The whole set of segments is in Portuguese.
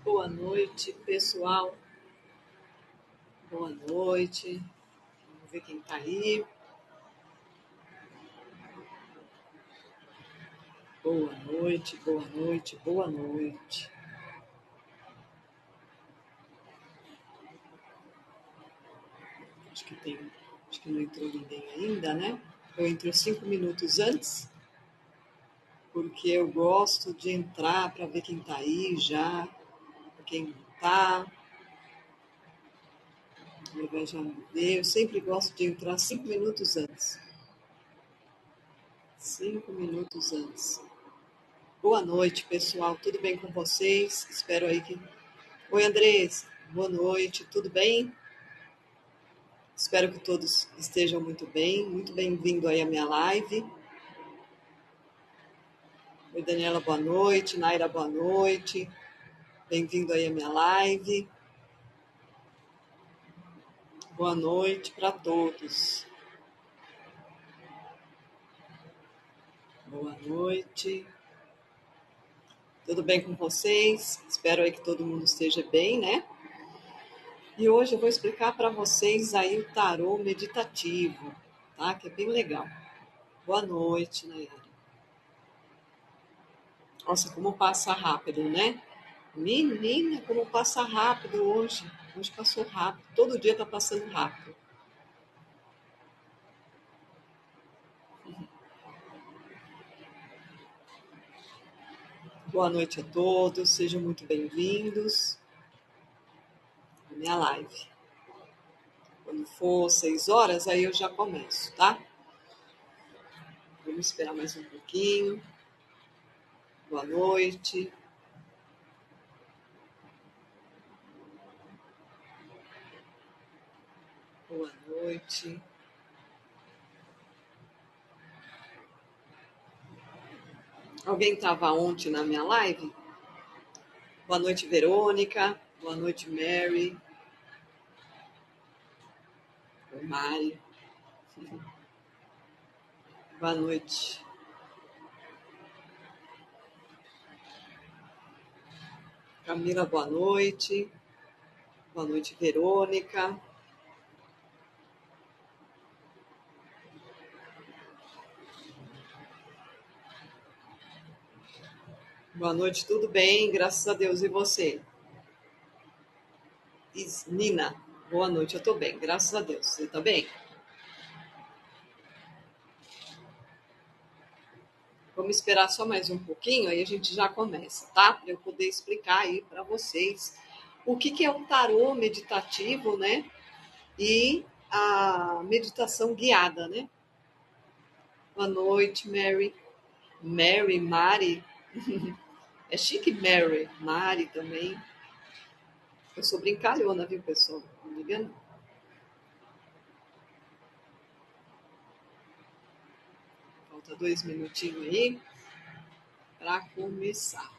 Boa noite, pessoal. Boa noite. Vamos ver quem está aí. Boa noite, boa noite, boa noite. Acho que não entrou ninguém ainda, né? Eu entro 5 minutos antes, porque eu gosto de entrar para ver quem está aí já, quem não está. Eu sempre gosto de entrar 5 minutos antes. 5 minutos antes. Boa noite, pessoal. Tudo bem com vocês? Espero aí que... Oi, Andrés. Boa noite. Tudo bem? Espero que todos estejam muito bem. Muito bem-vindo aí à minha live. Oi, Daniela, boa noite. Naira, boa noite. Bem-vindo aí à minha live. Boa noite para todos. Boa noite. Tudo bem com vocês? Espero aí que todo mundo esteja bem, né? E hoje eu vou explicar para vocês aí o tarô meditativo, tá? Que é bem legal. Boa noite, Nayara. Nossa, como passa rápido, né? Menina, como passa rápido hoje. Hoje passou rápido. Todo dia tá passando rápido. Boa noite a todos. Sejam muito bem-vindos à minha live. Quando for 6 horas, aí eu já começo, tá? Vamos esperar mais um pouquinho. Boa noite. Boa noite. Alguém estava ontem na minha live? Boa noite, Verônica. Boa noite, Mary. Oi, Mari. Boa noite. Camila, boa noite. Boa noite, Verônica. Boa noite, tudo bem? Graças a Deus. E você? Nina, boa noite, eu tô bem, graças a Deus. Você tá bem? Vamos esperar só mais um pouquinho, aí a gente já começa, tá? Para eu poder explicar aí para vocês o que é o tarô meditativo, né? E a meditação guiada, né? Boa noite, Mary. Mari. É chique Mary. Mari também. Eu sou brincalhona, viu, pessoal? Não liga não. Falta 2 minutinhos aí para começar.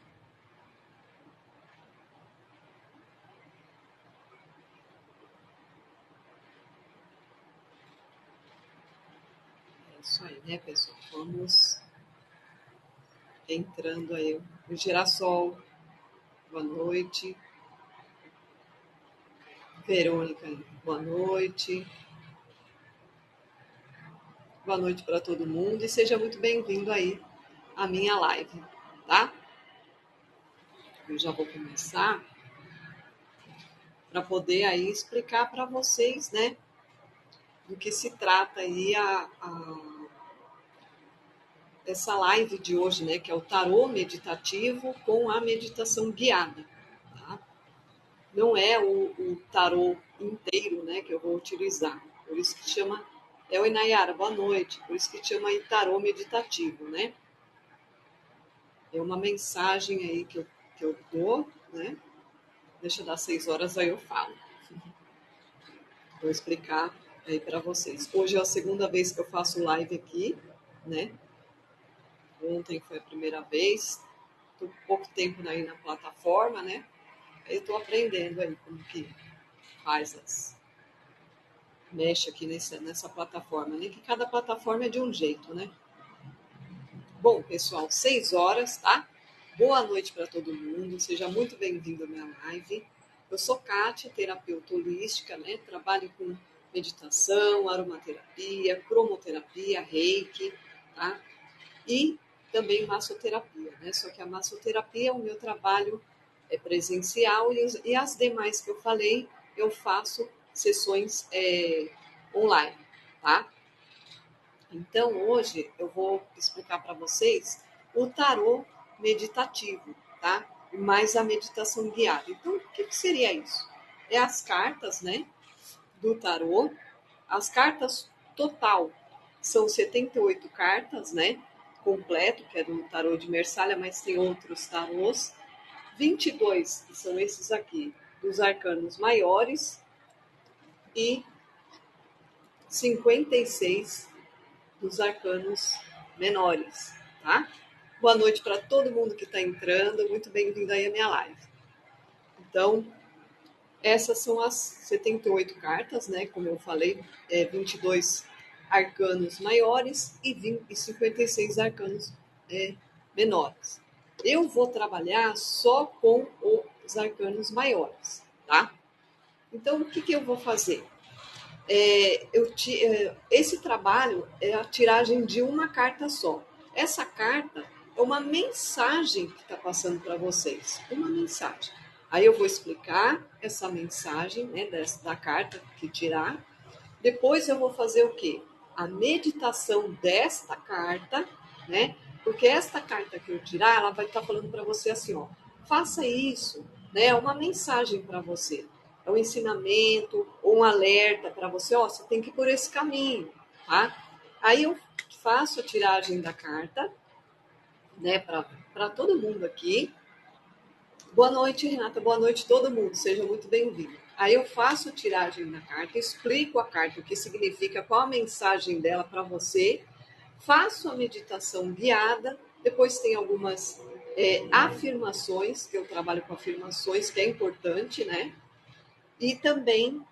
É isso aí, né, pessoal? Vamos entrando aí. O Girassol, boa noite. Verônica, boa noite. Boa noite para todo mundo e seja muito bem-vindo aí à minha live, tá? Eu já vou começar para poder aí explicar para vocês, né, do que se trata aí essa live de hoje, né, que é o tarô meditativo com a meditação guiada, tá? Não é o tarô inteiro, né, que eu vou utilizar. Por isso que chama... Oi, Nayara, boa noite. Por isso que chama aí tarô meditativo, né? É uma mensagem aí que eu dou, né? Deixa eu dar 6 horas, aí eu falo. Vou explicar aí para vocês. Hoje é a segunda vez que eu faço live aqui, né? Ontem foi a primeira vez. Estou pouco tempo aí na plataforma, né? Eu estou aprendendo aí como que faz mexe aqui nessa plataforma, né? Que cada plataforma é de um jeito, né? Bom, pessoal, 6 horas, tá? Boa noite para todo mundo, seja muito bem-vindo à minha live. Eu sou Kátia, terapeuta holística, né? Trabalho com meditação, aromaterapia, cromoterapia, reiki, tá? E também massoterapia, né? Só que a massoterapia, o meu trabalho é presencial e as demais que eu falei, eu faço sessões online, tá? Então, hoje eu vou explicar para vocês o tarô meditativo, tá? Mais a meditação guiada. Então, o que seria isso? É as cartas, né, do tarô. As cartas total são 78 cartas, né? Completo, que é do tarô de Mersalha, mas tem outros tarôs. 22, que são esses aqui, dos arcanos maiores, e 56 dos arcanos menores, tá? Boa noite para todo mundo que está entrando, muito bem-vindo aí à minha live. Então, essas são as 78 cartas, né? Como eu falei, 22 arcanos maiores e 56 arcanos menores. Eu vou trabalhar só com os arcanos maiores, tá? Então, o que eu vou fazer? Esse trabalho é a tiragem de uma carta só. Essa carta é uma mensagem que está passando para vocês, uma mensagem. Aí eu vou explicar essa mensagem, né, da carta que tirar. Depois eu vou fazer o quê? A meditação desta carta, né? Porque esta carta que eu tirar, ela vai estar falando para você assim, ó, faça isso, né? É uma mensagem para você. É um ensinamento ou um alerta para você, ó, você tem que ir por esse caminho, tá? Aí eu faço a tiragem da carta, né, para todo mundo aqui. Boa noite, Renata. Boa noite, todo mundo. Seja muito bem-vindo. Aí eu faço a tiragem da carta, explico a carta, o que significa, qual a mensagem dela para você, faço a meditação guiada, depois tem algumas afirmações, que eu trabalho com afirmações, que é importante, né? E também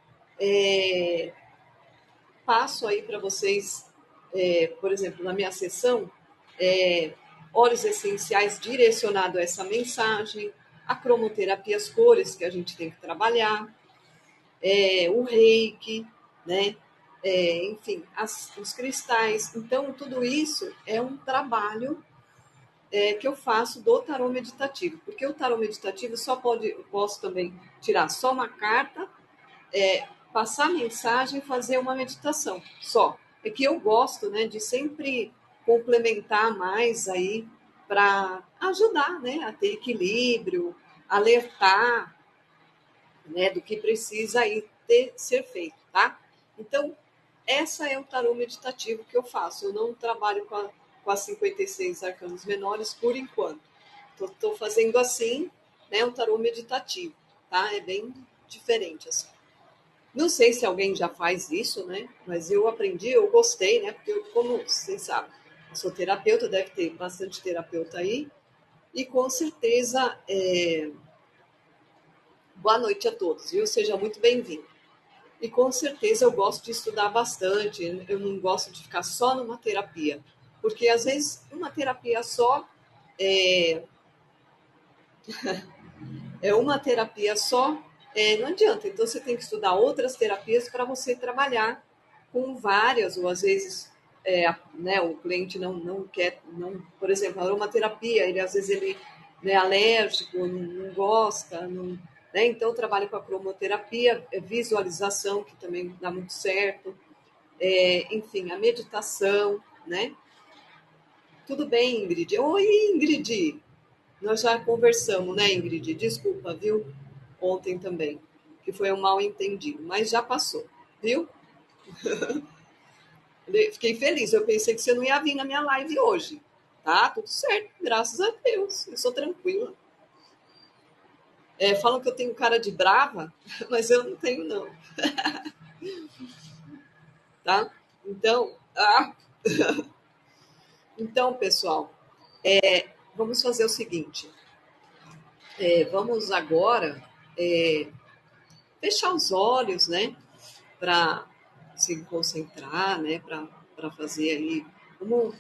passo aí para vocês, por exemplo, na minha sessão, óleos essenciais direcionado a essa mensagem, a cromoterapia, as cores que a gente tem que trabalhar, o reiki, né? Enfim, os cristais. Então, tudo isso é um trabalho que eu faço do tarô meditativo, porque o tarô meditativo posso também tirar só uma carta, passar a mensagem e fazer uma meditação só. É que eu gosto, né, de sempre complementar mais aí para ajudar, né, a ter equilíbrio, alertar, né, do que precisa aí ser feito, tá? Então, essa é o tarô meditativo que eu faço. Eu não trabalho com as 56 arcanos menores por enquanto. Estou fazendo assim, né, o tarô meditativo, tá? É bem diferente assim. Não sei se alguém já faz isso, né? Mas eu aprendi, eu gostei, né? Porque, como vocês sabem, eu sou terapeuta, deve ter bastante terapeuta aí. E com certeza, boa noite a todos, viu? Seja muito bem-vindo. E com certeza eu gosto de estudar bastante, eu não gosto de ficar só numa terapia. Porque às vezes uma terapia só uma terapia só, não adianta. Então você tem que estudar outras terapias para você trabalhar com várias, ou às vezes né, o cliente não quer, não, por exemplo, a aromaterapia, às vezes ele é alérgico, não gosta, não, né? Então eu trabalho com a cromoterapia, visualização, que também dá muito certo, enfim, a meditação, né? Tudo bem, Ingrid? Oi, Ingrid! Nós já conversamos, né, Ingrid? Desculpa, viu? Ontem também, que foi um mal entendido, mas já passou, viu? Fiquei feliz, eu pensei que você não ia vir na minha live hoje. Tá, tudo certo, graças a Deus, eu sou tranquila. Falam que eu tenho cara de brava, mas eu não tenho, não. Tá? Então, então pessoal, vamos fazer o seguinte: vamos agora fechar os olhos, né? Para se concentrar, né? Para fazer aí. Vamos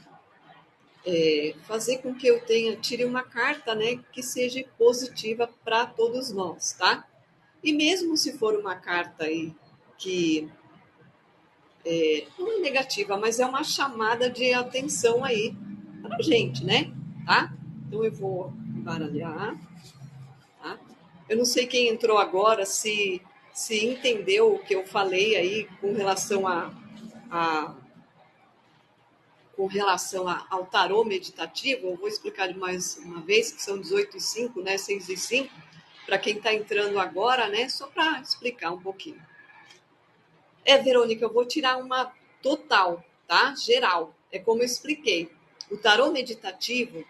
fazer com que eu tire uma carta, né, que seja positiva para todos nós, tá? E mesmo se for uma carta aí que não é negativa, mas é uma chamada de atenção aí para a gente, né? Tá? Então eu vou embaralhar, tá? Eu não sei quem entrou agora, se entendeu o que eu falei aí a com relação ao tarô meditativo. Eu vou explicar de mais uma vez, que são 18 e 5, né? 6 e 5, para quem está entrando agora, né? Só para explicar um pouquinho. Verônica, eu vou tirar uma total, tá? Geral. É como eu expliquei. O tarô meditativo,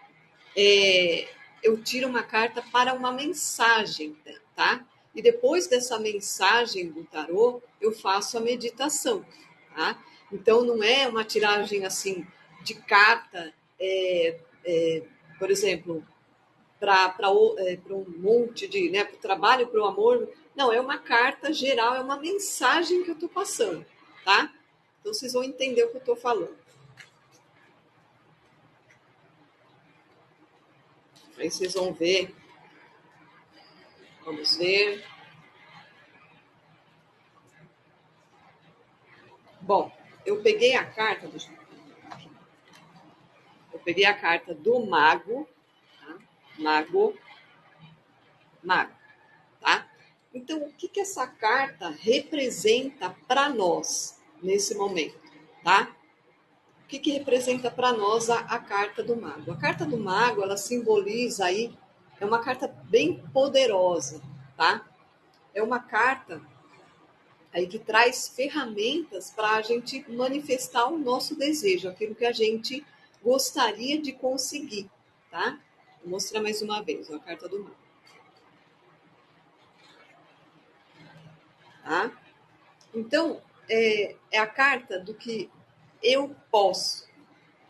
eu tiro uma carta para uma mensagem, tá? E depois dessa mensagem do tarô, eu faço a meditação, tá? Então, não é uma tiragem assim de carta, por exemplo, para um monte de, né, para o trabalho, para o amor. Não, é uma carta geral, é uma mensagem que eu estou passando, tá? Então vocês vão entender o que eu estou falando. Aí vocês vão ver. Vamos ver. Bom, eu peguei a carta do. Eu peguei a carta do mago, tá? Mago, tá? Então, o que essa carta representa para nós nesse momento, tá? O que representa para nós a carta do mago? A carta do mago, ela simboliza aí, é uma carta bem poderosa, tá? É uma carta aí que traz ferramentas para a gente manifestar o nosso desejo, aquilo que a gente gostaria de conseguir, tá? Vou mostrar mais uma vez a carta do mago, tá? Então, é a carta do que eu posso,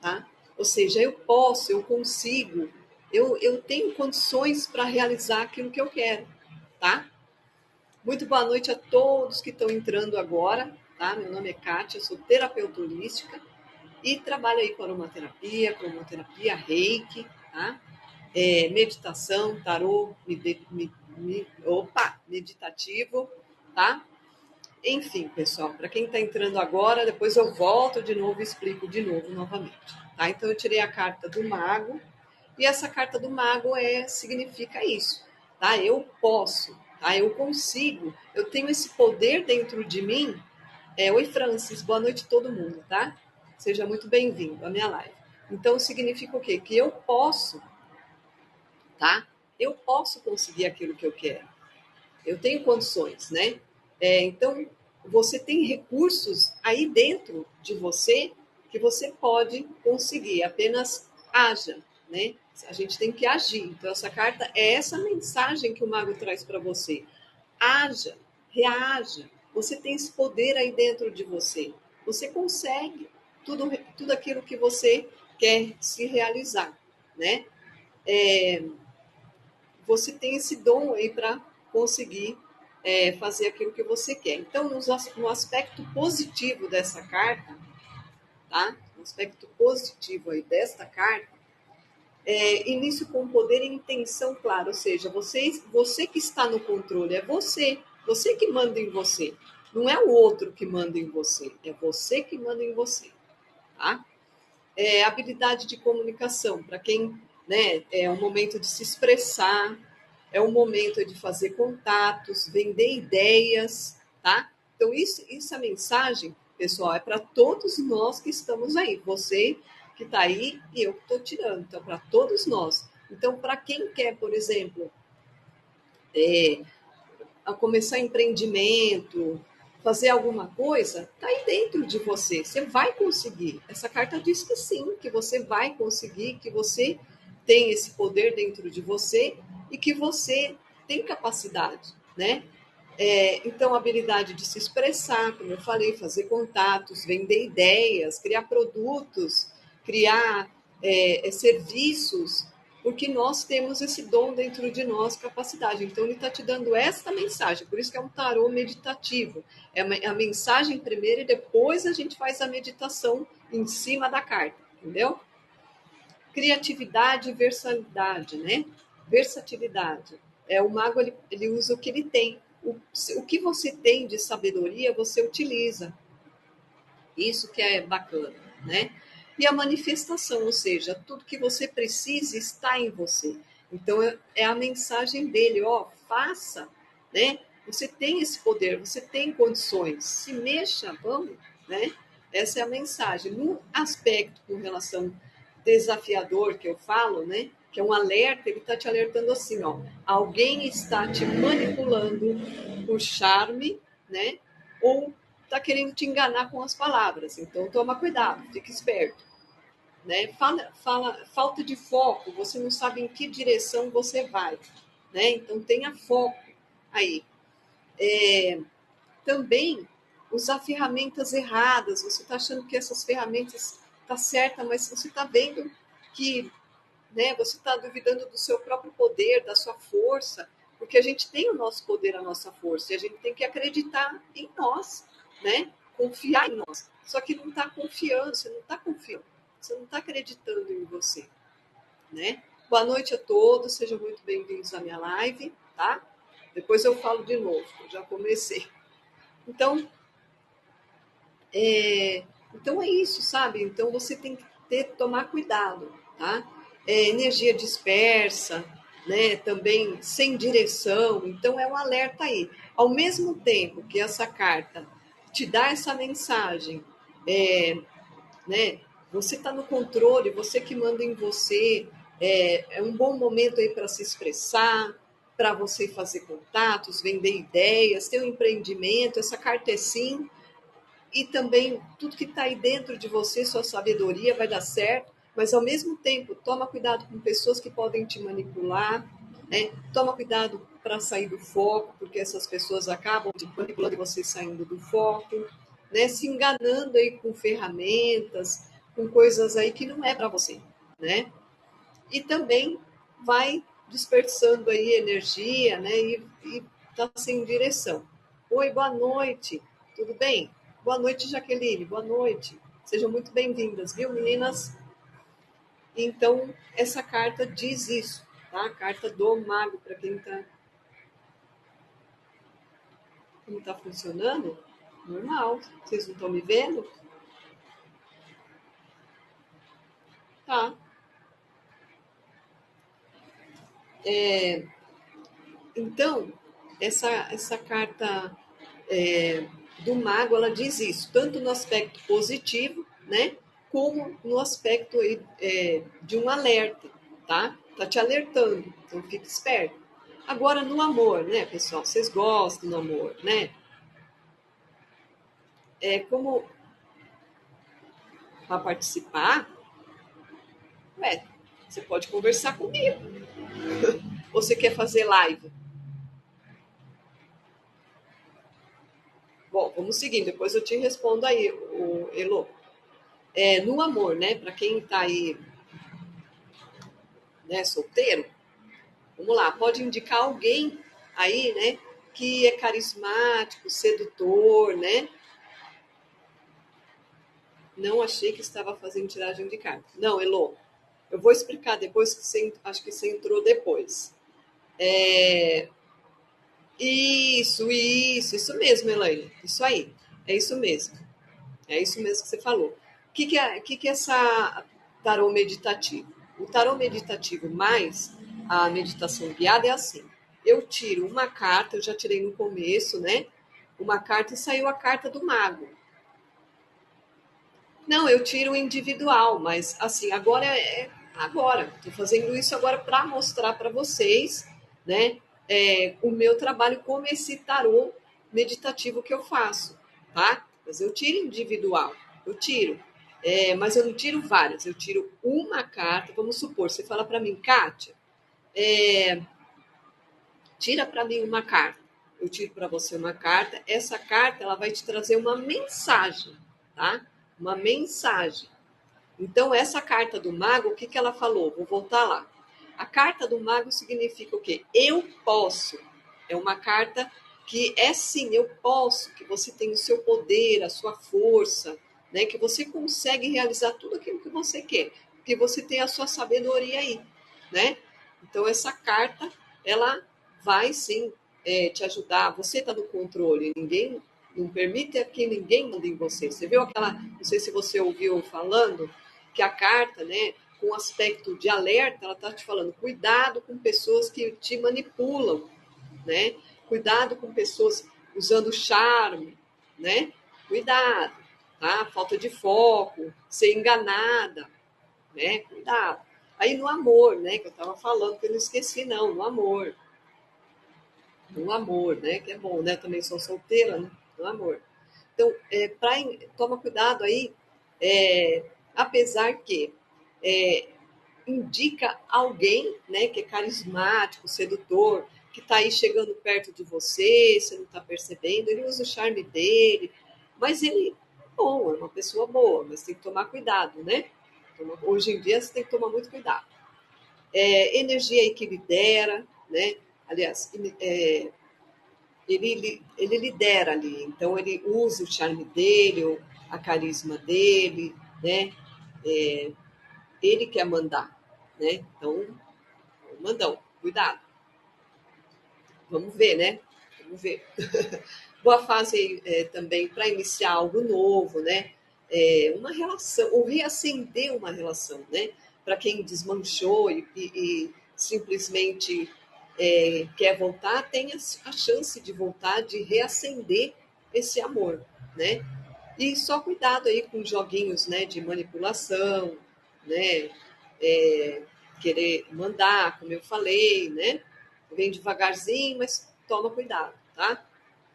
tá? Ou seja, eu posso, eu consigo, eu tenho condições para realizar aquilo que eu quero, tá? Muito boa noite a todos que estão entrando agora, tá? Meu nome é Kátia, sou terapeuta holística e trabalho aí com aromaterapia, reiki, tá? Meditação, tarô, meditativo, tá? Enfim, pessoal, para quem está entrando agora, depois eu volto de novo e explico de novo, novamente. Tá? Então, eu tirei a carta do mago, e essa carta do mago significa isso. Tá? Eu posso, tá? Eu consigo, eu tenho esse poder dentro de mim. Oi, Francis, boa noite a todo mundo, tá? Seja muito bem-vindo à minha live. Então, significa o quê? Que eu posso, tá? Eu posso conseguir aquilo que eu quero. Eu tenho condições, né? Então, você tem recursos aí dentro de você que você pode conseguir, apenas haja, né? A gente tem que agir. Então, essa carta é essa mensagem que o mago traz para você. Haja, reaja. Você tem esse poder aí dentro de você. Você consegue tudo aquilo que você quer se realizar, né? Você tem esse dom aí para conseguir fazer aquilo que você quer. Então, no aspecto positivo dessa carta, tá? No aspecto positivo aí desta carta, início com poder e intenção clara, ou seja, você que está no controle, é você que manda em você. Não é o outro que manda em você, é você que manda em você, tá? Habilidade de comunicação, para quem, né, é um momento de se expressar, é um momento de fazer contatos, vender ideias, tá? Então, isso é mensagem, pessoal, é para todos nós que estamos aí. Você que está aí e eu que estou tirando. Então, para todos nós. Então, para quem quer, por exemplo, a começar empreendimento, fazer alguma coisa, está aí dentro de você. Você vai conseguir. Essa carta diz que sim, que você vai conseguir, que você tem esse poder dentro de você e que você tem capacidade, né? Então, a habilidade de se expressar, como eu falei, fazer contatos, vender ideias, criar produtos, criar serviços, porque nós temos esse dom dentro de nós, capacidade. Então, ele está te dando esta mensagem, por isso que é um tarô meditativo. É a mensagem primeiro e depois a gente faz a meditação em cima da carta, entendeu? criatividade e versatilidade, né? Versatilidade. O mago, ele usa o que ele tem. O que você tem de sabedoria, você utiliza. Isso que é bacana, né? E a manifestação, ou seja, tudo que você precisa está em você. Então, é a mensagem dele, ó, faça, né? Você tem esse poder, você tem condições, se mexa, vamos, né? Essa é a mensagem. No aspecto com relação desafiador que eu falo, né? Que é um alerta, ele está te alertando assim, ó, alguém está te manipulando por charme, né? Ou está querendo te enganar com as palavras. Então, toma cuidado, fique esperto. Né? Falta de foco, você não sabe em que direção você vai. Né? Então, tenha foco aí. Também, usar ferramentas erradas. Você está achando que essas ferramentas estão certas, mas você está vendo que, né, você está duvidando do seu próprio poder, da sua força, porque a gente tem o nosso poder, a nossa força, e a gente tem que acreditar em nós, né? Confiar em nós. Só que não está confiando, você não está confiando, você não está acreditando em você, né? Boa noite a todos, sejam muito bem-vindos à minha live, tá? Depois eu falo de novo, eu já comecei. Então, então é isso, sabe? Então você tem que tomar cuidado, tá? Energia dispersa, né? Também sem direção. Então é um alerta aí. Ao mesmo tempo que essa carta te dá essa mensagem, né? Você está no controle, você que manda em você. É um bom momento aí para se expressar, para você fazer contatos, vender ideias, ter um empreendimento. Essa carta é sim, e também tudo que está aí dentro de você, sua sabedoria vai dar certo, mas ao mesmo tempo, toma cuidado com pessoas que podem te manipular, né? Toma cuidado para sair do foco, porque essas pessoas acabam te manipulando e você saindo do foco, né? Se enganando aí com ferramentas, com coisas aí que não é para você, né? E também vai dispersando aí energia, né? E tá sem direção. Oi, boa noite, tudo bem? Boa noite, Jaqueline, boa noite. Sejam muito bem-vindas, viu, meninas? Então, essa carta diz isso, tá? A carta do mago, para quem tá. Como tá funcionando? Normal. Vocês não estão me vendo? Tá. Então, essa carta do mago, ela diz isso, tanto no aspecto positivo, né, como no aspecto de um alerta, tá? Tá te alertando, então fique esperto. Agora, no amor, né, pessoal, vocês gostam do amor, né? Como para participar, ué, você pode conversar comigo. Ou você quer fazer live? Bom, vamos seguindo, depois eu te respondo aí, o Elo. No amor, né, para quem tá aí, né, solteiro, vamos lá, pode indicar alguém aí, né, que é carismático, sedutor, né? Não achei que estava fazendo tiragem de carta. Não, Elô, eu vou explicar depois, que acho que você entrou depois. Isso mesmo, Elaine. Isso aí, é isso mesmo. É isso mesmo que você falou. O que é essa tarô meditativo? O tarô meditativo mais a meditação guiada é assim. Eu tiro uma carta, eu já tirei no começo, né? Uma carta e saiu a carta do mago. Não, eu tiro individual, mas assim, agora agora. Estou fazendo isso agora para mostrar para vocês, né? O meu trabalho como esse tarô meditativo que eu faço, tá? Mas eu tiro individual, eu tiro. Mas eu não tiro várias, eu tiro uma carta. Vamos supor, você fala para mim, Kátia, tira para mim uma carta. Eu tiro para você uma carta. Essa carta ela vai te trazer uma mensagem, tá? Uma mensagem. Então, essa carta do mago, o que, que ela falou? Vou voltar lá. A carta do mago significa o quê? Eu posso. É uma carta que é sim, eu posso, que você tem o seu poder, a sua força, né? Que você consegue realizar tudo aquilo que você quer. porque você tem a sua sabedoria aí, né? Então, essa carta, ela vai sim te ajudar. Você está no controle, ninguém não permite que ninguém mande em você. Você viu aquela, não sei se você ouviu falando, que a carta, né, com aspecto de alerta, ela está te falando, cuidado com pessoas que te manipulam, né? Cuidado com pessoas usando charme, né? Cuidado, tá? Falta de foco, ser enganada, né? Cuidado. Aí no amor, né? Que eu estava falando, que eu não esqueci, não, no amor. No amor, né? Que é bom, né? Também sou solteira, né? No amor. Então, toma cuidado aí, apesar que é, indica alguém, né, que é carismático, sedutor, que está aí chegando perto de você, você não está percebendo, ele usa o charme dele, mas ele é bom, é uma pessoa boa, mas tem que tomar cuidado, né? Hoje em dia você tem que tomar muito cuidado. Energia aí que lidera, né? Aliás, ele lidera ali, então ele usa o charme dele, a carisma dele, né? É, ele quer mandar, né? Então, mandão, cuidado. Vamos ver, né? Vamos ver. Boa fase também para iniciar algo novo, né? Uma relação, ou reacender uma relação, né? Para quem desmanchou e simplesmente quer voltar, tem a chance de voltar, de reacender esse amor, né? E só cuidado aí com joguinhos, né, de manipulação, né? É, querer mandar, como eu falei, né? Vem devagarzinho, mas toma cuidado, tá?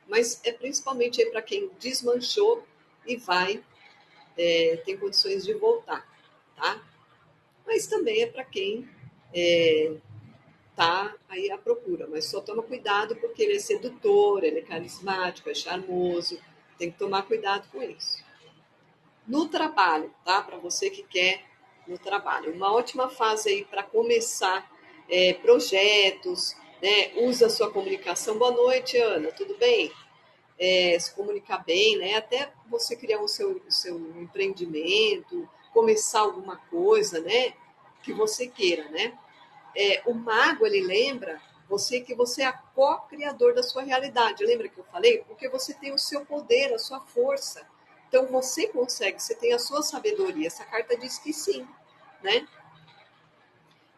Mas é principalmente aí para quem desmanchou e vai, tem condições de voltar, tá? Mas também é para quem tá aí à procura, mas só toma cuidado porque ele é sedutor, ele é carismático, é charmoso, tem que tomar cuidado com isso. No trabalho, tá? Para você que quer no trabalho. Uma ótima fase aí para começar projetos, né? Usa a sua comunicação. Boa noite, Ana, tudo bem? Se comunicar bem, né? Até você criar o seu empreendimento, começar alguma coisa, né? Que você queira, né? O mago, ele lembra você que você é co-criador da sua realidade. Lembra que eu falei? Porque você tem o seu poder, a sua força. Então você consegue, você tem a sua sabedoria. Essa carta diz que sim, né?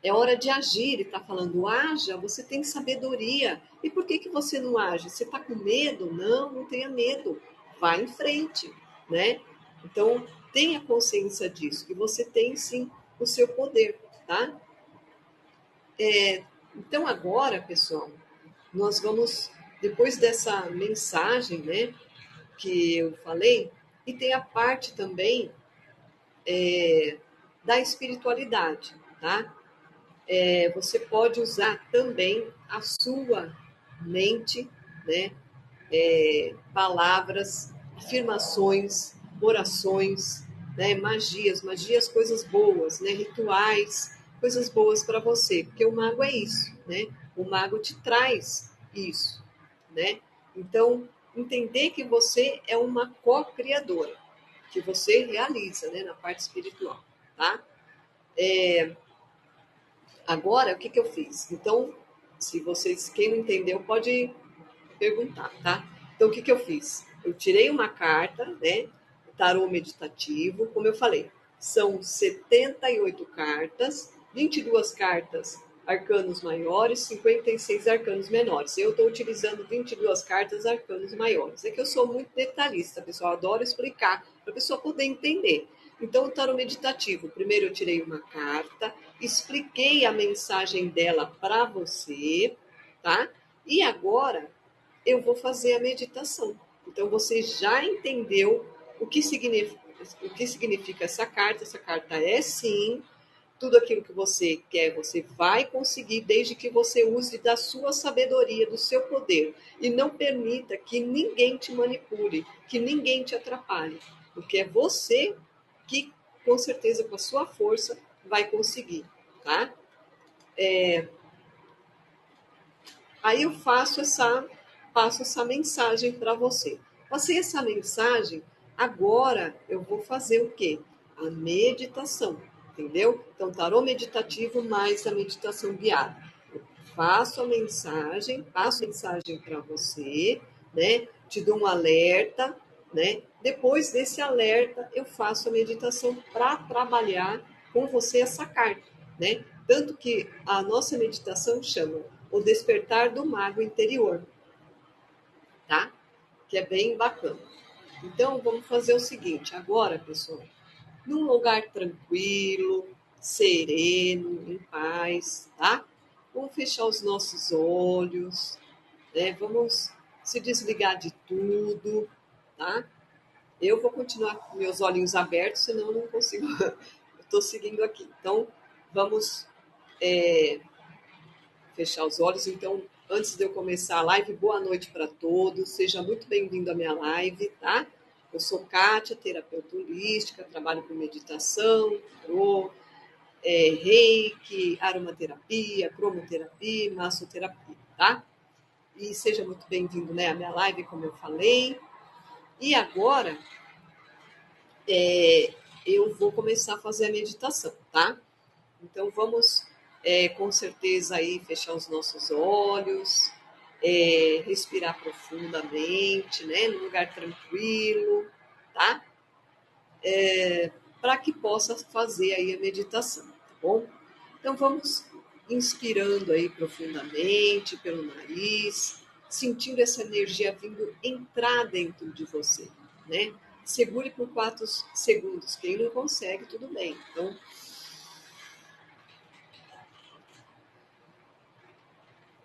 É hora de agir, ele está falando, haja, você tem sabedoria. E por que você não age? Você está com medo? Não, não tenha medo. Vá em frente, né? Então, tenha consciência disso, que você tem sim o seu poder, tá? Então, agora, pessoal, nós vamos, depois dessa mensagem, né, que eu falei, e tem a parte também da espiritualidade, tá? Você pode usar também a sua mente, né? Palavras, afirmações, orações, né? Magias, coisas boas, né? Rituais, coisas boas para você, porque o mago é isso, né? O mago te traz isso, né? Então, entender que você é uma co-criadora, que você realiza, né? Na parte espiritual, tá? Agora, o que eu fiz? Então, se vocês, quem não entendeu, pode perguntar, tá? Então, o que eu fiz? Eu tirei uma carta, né? Tarô meditativo, como eu falei, são 78 cartas, 22 cartas arcanos maiores, 56 arcanos menores. Eu estou utilizando 22 cartas arcanos maiores. É que eu sou muito detalhista, pessoal, adoro explicar, para a pessoa poder entender. Então, o tarô meditativo, primeiro eu tirei uma carta, expliquei a mensagem dela para você, tá? E agora eu vou fazer a meditação. Então você já entendeu o que significa essa carta. Essa carta é sim tudo aquilo que você quer, você vai conseguir desde que você use da sua sabedoria, do seu poder e não permita que ninguém te manipule, que ninguém te atrapalhe, porque é você que com certeza com a sua força vai conseguir, tá? Aí eu passo essa mensagem para você. Passei essa mensagem, agora eu vou fazer o quê? A meditação. entendeu? Então, tarô meditativo mais a meditação guiada. Eu passo a mensagem para você, né? Te dou um alerta, né? Depois desse alerta, eu faço a meditação para trabalhar com você essa carta, né? Tanto que a nossa meditação chama o despertar do mago interior, tá? Que é bem bacana. Então, vamos fazer o seguinte, agora, pessoal, num lugar tranquilo, sereno, em paz, tá? Vamos fechar os nossos olhos, né? Vamos se desligar de tudo, tá? Eu vou continuar com meus olhinhos abertos, senão eu não consigo. Eu estou seguindo aqui. Então, vamos fechar os olhos. Então, antes de eu começar a live, boa noite para todos. Seja muito bem-vindo à minha live, tá? Eu sou Kátia, terapeuta holística, trabalho com meditação, tarô, reiki, aromaterapia, cromoterapia, massoterapia, tá? E seja muito bem-vindo, né, à minha live, como eu falei. E agora, eu vou começar a fazer a meditação, tá? Então vamos, com certeza, aí fechar os nossos olhos, respirar profundamente, né? Num lugar tranquilo, tá? Para que possa fazer aí a meditação, tá bom? Então vamos inspirando aí profundamente pelo nariz, sentindo essa energia vindo entrar dentro de você, né? Segure por 4 segundos. Quem não consegue, tudo bem. Então,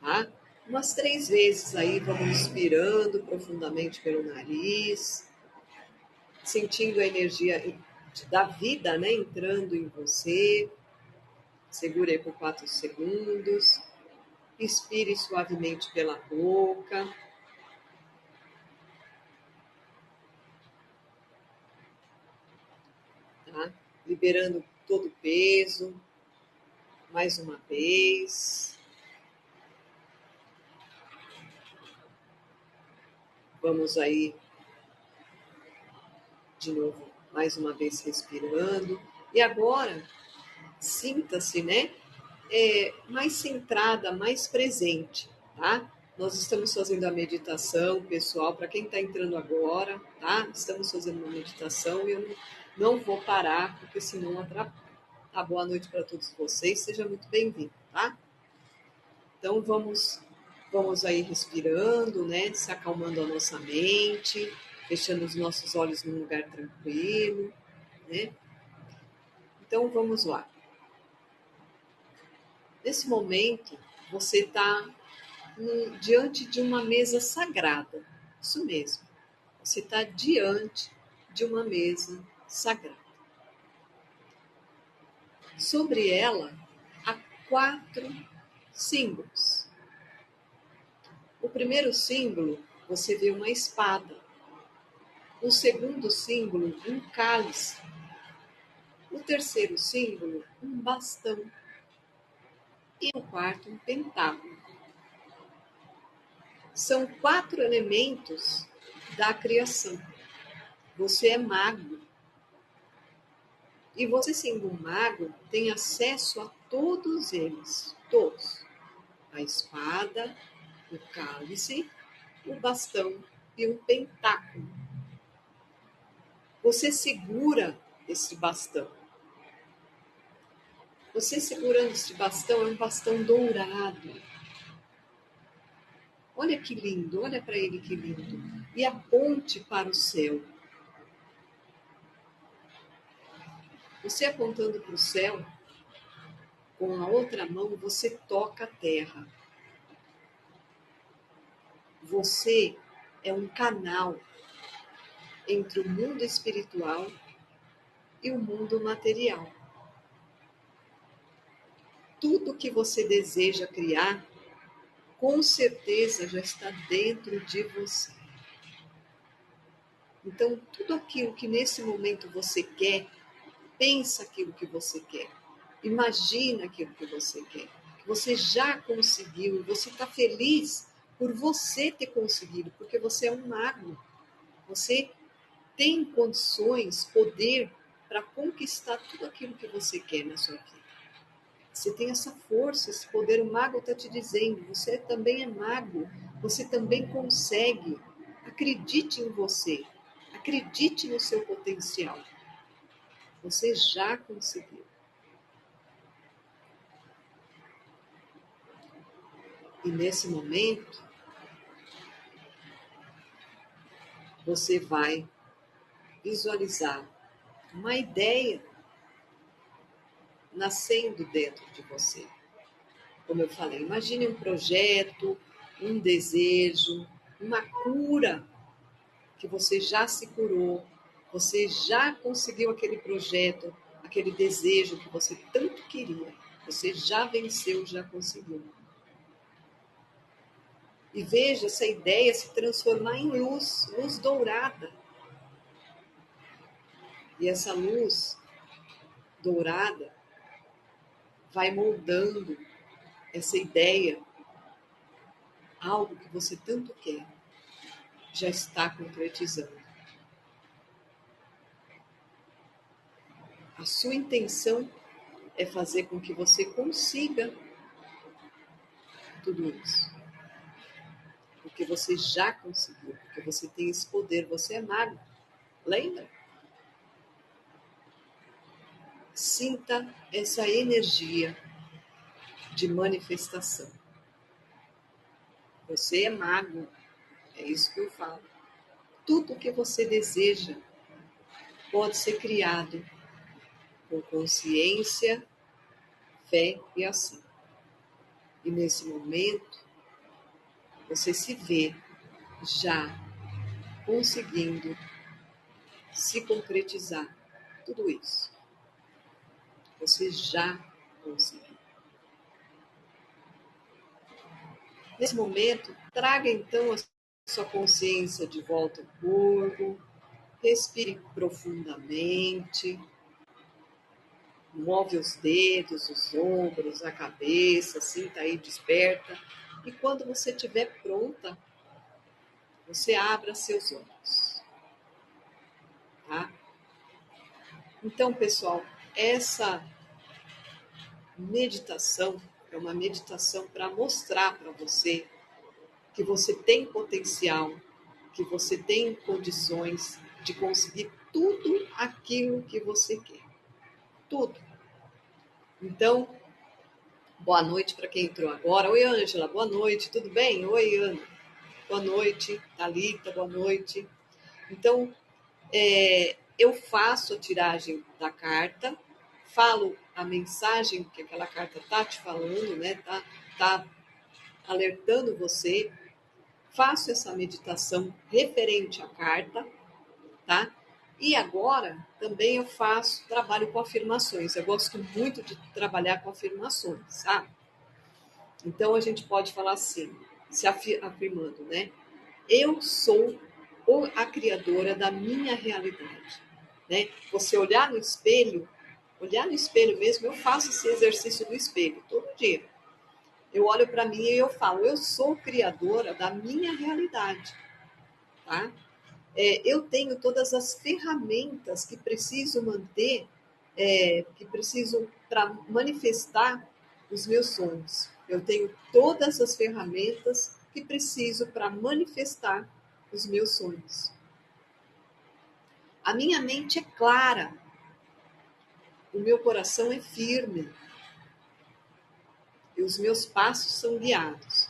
tá? Umas 3 vezes aí, vamos inspirando profundamente pelo nariz, sentindo a energia da vida, né, entrando em você. Segure aí por 4 segundos. Expire suavemente pela boca. Tá? Liberando todo o peso. Mais uma vez. Vamos aí de novo, mais uma vez respirando. E agora, sinta-se, né? Mais centrada, mais presente, tá? Nós estamos fazendo a meditação, pessoal, para quem está entrando agora, tá? Estamos fazendo uma meditação e eu não vou parar, porque senão atrapalha. Tá? Boa noite para todos vocês, seja muito bem-vindo, tá? Então vamos aí respirando, né? Se acalmando a nossa mente, deixando os nossos olhos num lugar tranquilo, né? Então vamos lá. Nesse momento, você está diante de uma mesa sagrada. Isso mesmo. Você está diante de uma mesa sagrada. Sobre ela há 4 símbolos. O primeiro símbolo, você vê uma espada. O segundo símbolo, um cálice. O terceiro símbolo, um bastão. E o quarto, um pentáculo. São 4 elementos da criação. Você é mago. E você, sendo um mago, tem acesso a todos eles. Todos. A espada, o cálice, o bastão e um pentáculo. Você segura esse bastão. Você segurando esse bastão, é um bastão dourado. Olha que lindo, olha para ele que lindo. E aponte para o céu. Você apontando para o céu, com a outra mão você toca a terra. Você é um canal entre o mundo espiritual e o mundo material. Tudo que você deseja criar, com certeza já está dentro de você. Então, tudo aquilo que nesse momento você quer, pensa aquilo que você quer. Imagina aquilo que você quer. Que você já conseguiu. Você está feliz por você ter conseguido, porque você é um mago. Você tem condições, poder para conquistar tudo aquilo que você quer na sua vida. Você tem essa força, esse poder. O mago está te dizendo, você também é mago, você também consegue. Acredite em você, acredite no seu potencial. Você já conseguiu. E nesse momento, você vai visualizar uma ideia nascendo dentro de você. Como eu falei, imagine um projeto, um desejo, uma cura que você já se curou, você já conseguiu aquele projeto, aquele desejo que você tanto queria. Você já venceu, já conseguiu. E veja essa ideia se transformar em luz, luz dourada. E essa luz dourada vai moldando essa ideia, algo que você tanto quer, já está concretizando. A sua intenção é fazer com que você consiga tudo isso. Porque você já conseguiu, porque você tem esse poder, você é mago. Lembra? Sinta essa energia de manifestação. Você é mago, é isso que eu falo. Tudo que você deseja pode ser criado com consciência, fé e ação. E nesse momento, você se vê já conseguindo se concretizar tudo isso. Você já conseguiu. Nesse momento, traga então a sua consciência de volta ao corpo, respire profundamente, move os dedos, os ombros, a cabeça, sinta aí, desperta. E quando você estiver pronta, você abra seus olhos. Tá? Então, pessoal, essa meditação é uma meditação para mostrar para você que você tem potencial, que você tem condições de conseguir tudo aquilo que você quer. Tudo. Então, boa noite para quem entrou agora. Oi, Ângela, boa noite, tudo bem? Oi, Ana. Boa noite, Thalita, boa noite. Então, eu faço a tiragem da carta, falo a mensagem que aquela carta está te falando, né? Tá alertando você. Faço essa meditação referente à carta, tá? E agora também eu trabalho com afirmações. Eu gosto muito de trabalhar com afirmações, sabe? Então a gente pode falar assim, se afirmando, né? Eu sou a criadora da minha realidade, né? Você olhar no espelho mesmo, eu faço esse exercício do espelho todo dia. Eu olho para mim e eu falo, eu sou criadora da minha realidade, tá? Eu tenho todas as ferramentas que preciso manter, que preciso para manifestar os meus sonhos. Eu tenho todas as ferramentas que preciso para manifestar os meus sonhos. A minha mente é clara, o meu coração é firme e os meus passos são guiados.